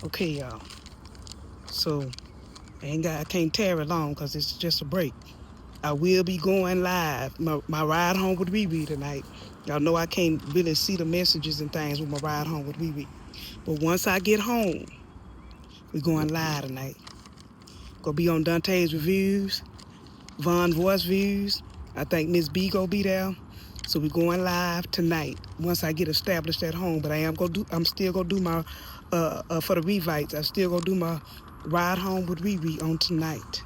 Okay, y'all. So I can't tarry long because it's just a break. I will be going live. My ride home with ReRe tonight. Y'all know I can't really see the messages and things with my ride home with ReRe. But once I get home, we going live tonight. Gonna be on Dante's reviews, Von Voice views. I think Miss B gonna be there. So we going live tonight once I get established at home. But I'm still gonna do my for the revites. I still gonna do my ride home with ReRe on tonight.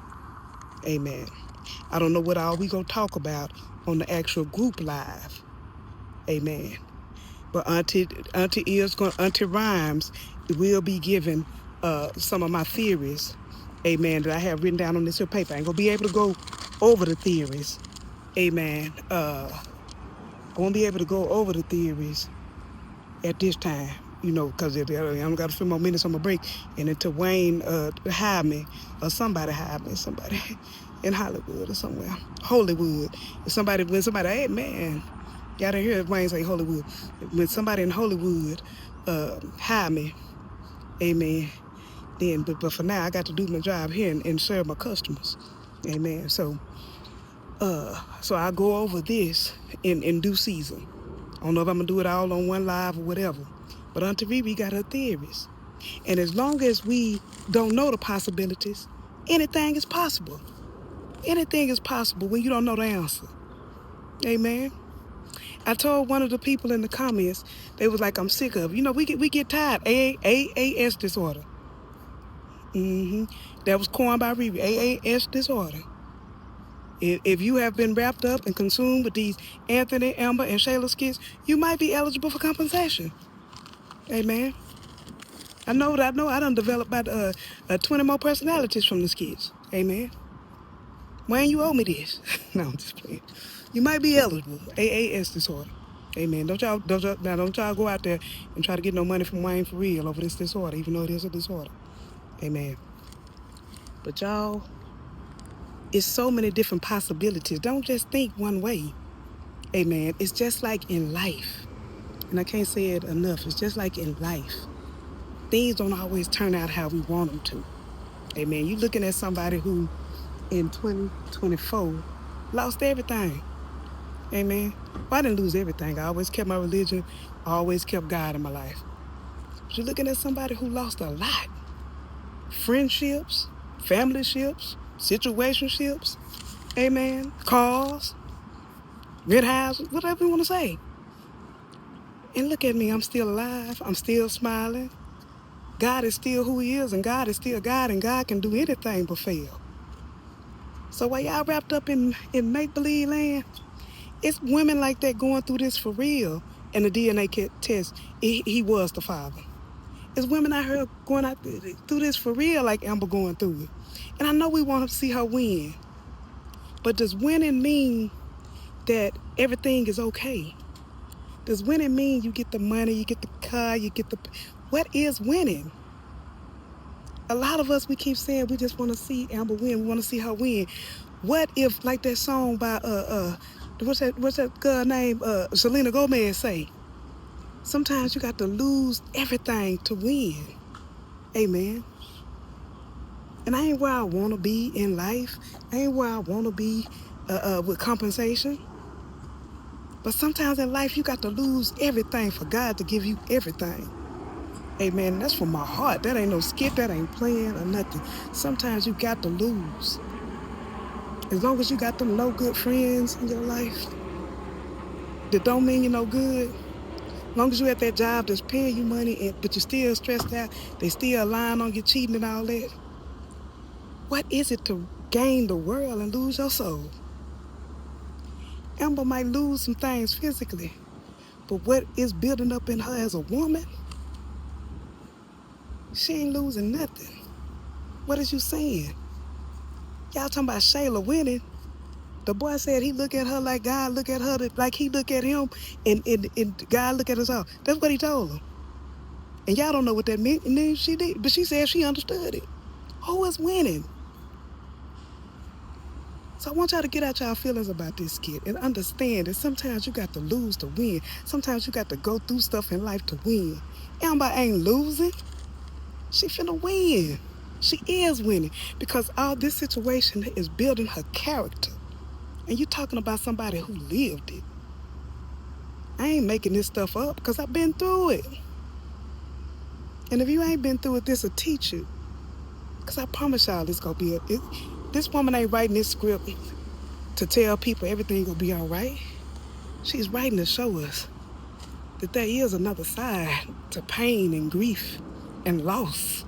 Amen. I don't know what all we gonna talk about on the actual group live. Amen. But Auntie Rhymes will be giving some of my theories, amen, that I have written down on this here paper. I ain't gonna be able to go over the theories. Amen. I won't be able to go over the theories at this time, because I'm got a few more minutes on my break, and until Wayne hire me, or somebody hire me, somebody in Hollywood or somewhere, Hollywood. When somebody, hey man, y'all didn't hear Wayne say Hollywood. When somebody in Hollywood hire me, amen. Then, but for now, I got to do my job here and serve my customers, amen. So I go over this in due season. I don't know if I'm gonna do it all on one live or whatever, but Auntie ReRe got her theories, and as long as we don't know the possibilities, anything is possible. Anything is possible when you don't know the answer. Amen. I told one of the people in the comments, they was like, I'm sick of it. We get tired. AAS disorder. That was coined by ReRe. AAS disorder. If you have been wrapped up and consumed with these Anthony, Amber, and Shayla skits, you might be eligible for compensation. Amen. I know I done developed about 20 more personalities from the skits. Amen. Wayne, you owe me this. No, I'm just playing. You might be eligible. AAS disorder. Amen. Don't y'all go out there and try to get no money from Wayne for real over this disorder, even though it is a disorder. Amen. But y'all, it's so many different possibilities. Don't just think one way. Amen. It's just like in life. And I can't say it enough. It's just like in life. Things don't always turn out how we want them to. Amen. You looking at somebody who in 2024 lost everything. Amen. Well, I didn't lose everything. I always kept my religion. I always kept God in my life. But you're looking at somebody who lost a lot. Friendships, familyships, situationships, amen, cars, red houses, whatever you want to say. And look at me, I'm still alive. I'm still smiling. God is still who he is, and God is still God, and God can do anything but fail. So while y'all wrapped up in make-believe land, it's women like that going through this for real. And the DNA test, he was the father. It's women out here going out through this for real, like Amber going through it. And I know we want to see her win. But does winning mean that everything is okay? Does winning mean you get the money, you get the car, what is winning? A lot of us, we keep saying we just want to see Amber win. We want to see her win. What if, like that song by, what's that girl name? Selena Gomez say, sometimes you got to lose everything to win. Amen. And I ain't where I want to be in life. I ain't where I want to be with compensation. But sometimes in life, you got to lose everything for God to give you everything. Amen. That's from my heart. That ain't no skit. That ain't playing or nothing. Sometimes you got to lose. As long as you got them no good friends in your life, that don't mean you're no good. As long as you at that job that's paying you money, but you're still stressed out, they still lying on you, cheating and all that. What is it to gain the world and lose your soul? Amber might lose some things physically, but what is building up in her as a woman, she ain't losing nothing. What is you saying? Y'all talking about Shayla winning. The boy said he look at her like God look at her, like he look at him, and God look at us all. That's what he told him. And y'all don't know what that meant, and then she did, but she said she understood it. Who is winning? So I want y'all to get out y'all feelings about this skit and understand that sometimes you got to lose to win. Sometimes you got to go through stuff in life to win. Amber ain't losing. She finna win. She is winning because all this situation is building her character. And you talking about somebody who lived it. I ain't making this stuff up because I've been through it. And if you ain't been through it, this will teach you. Because I promise y'all this gonna be this woman ain't writing this script to tell people everything gonna be all right. She's writing to show us that there is another side to pain and grief and loss.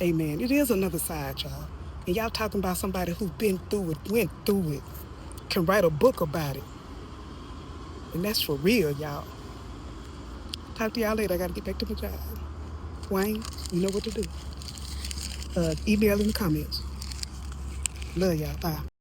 Amen. It is another side, y'all. And y'all talking about somebody who's been through it, went through it, can write a book about it. And that's for real, y'all. Talk to y'all later. I gotta get back to my job. Wayne, you know what to do. Email in the comments. Love y'all. Bye.